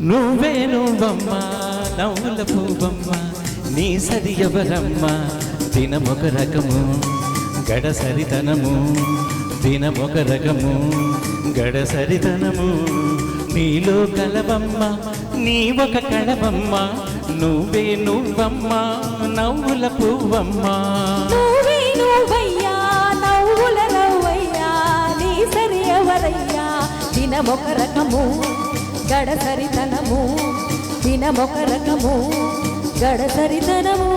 నువ్వే నువ్వమ్మ నవ్వుల పువ్వమ్మ నీ సరి ఎవరమ్మ దినమొక రకము గడసరితనము దినమొక రకము గడసరితనము నీలో కలవమ్మ నీ ఒక కళవమ్మ నువ్వే నువ్వమ్మ నవ్వుల పువ్వమ్మ నువ్వే నువ్వయ్యా నవ్వుల రవ్వయ్యా నీ సరి ఎవరయ్యా దినమొక రకము గడసరితనము దినమొక రకము గడసరితనము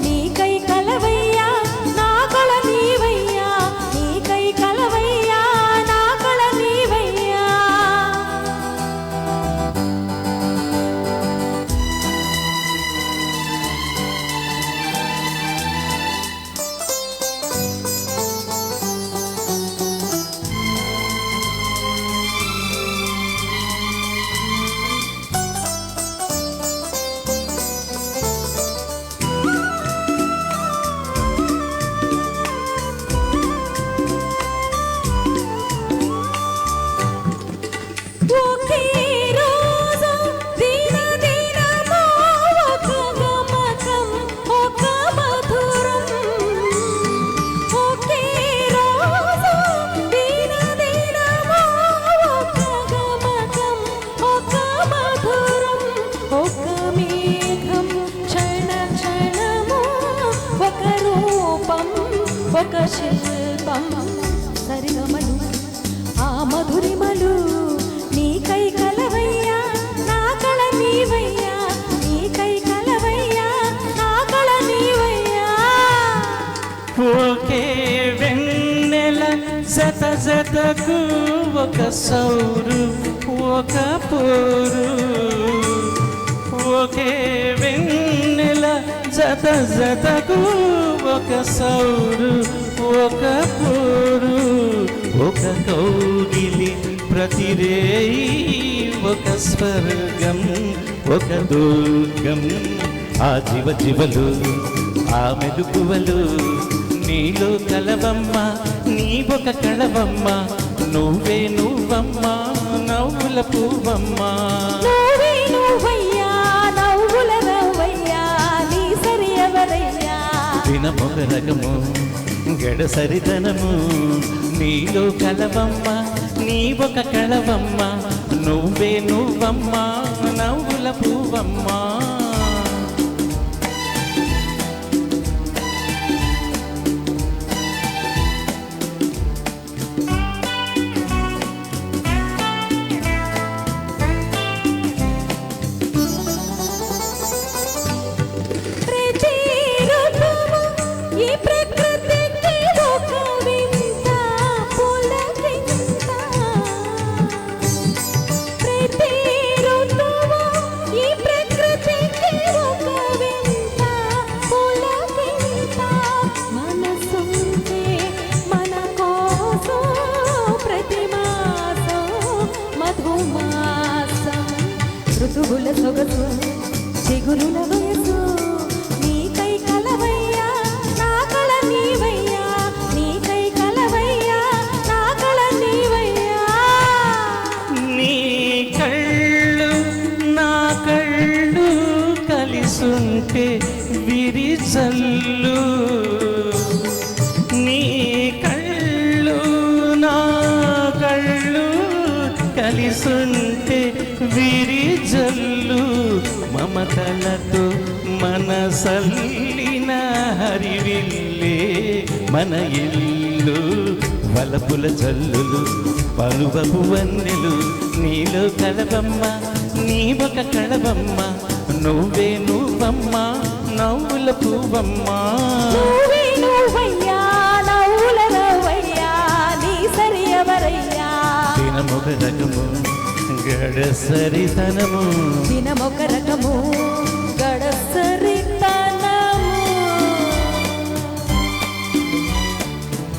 నీకై కలవయ్యా నా కళ నీవయ్యా నీకై కలవయ్యా నా కళ నీవయ్యా ఒక శిల్పం సరిగమలు ఆ మధురిమలు నీకై కలవయ్యా నా కళ నీవయ్యా నీకై కలవయ్యా నా కళ నీవయ్యా ఒకే వెన్నెల జత జతకు ఒక సౌరు ఒక పోరు ఒకే వెన్నెల జత జతకు ఒక సౌరు ఒక పోరు ఒక కౌగిలి ప్రతిరేయి ఒక స్వర్గం ఒక దుర్గం ఆ జీవ జీవలు ఆ మెలుకువలు నీలో కలవమ్మ నీ ఒక కళవమ్మ నువ్వే నువ్వమ్మ నవ్వుల పువ్వమ్మ నువ్వే నువ్వయ్యా నవ్వుల రవ్వయ్యా నీ సరి ఎవరయ్యా దినమొక రకము గడసరితనము నీలో కలవమ్మ నీ ఒక కళవమ్మ నువ్వే నువ్వమ్మ నవ్వుల పువ్వమ్మ ఋతువుల సొగసు చిగురుల వయసు నీకై కలవయ్యా నా కళ నీవయ్యా నీకై కలవయ్యా నా కళ నీవయ్యా నీ కళ్ళు నా కళ్ళు కలిసుంటే విరిజల్లు నీ కళ్ళు నా కళ్ళు కలిసుంటే విరిజల్లు మమతలతో మనసల్లిన హరివిల్లే మన ఇల్లు వలపుల జల్లులు పలువపు వన్నెలు నీలో కలవమ్మ నీ ఒక కళవమ్మ నువ్వే నువ్వమ్మ నవ్వుల పువ్వమ్మ నువ్వే నువ్వయ్యా నవ్వుల రవ్వయ్యా నీ సరి ఎవరయ్యా దినమొక రకము గడసరితనము దినమొక రకము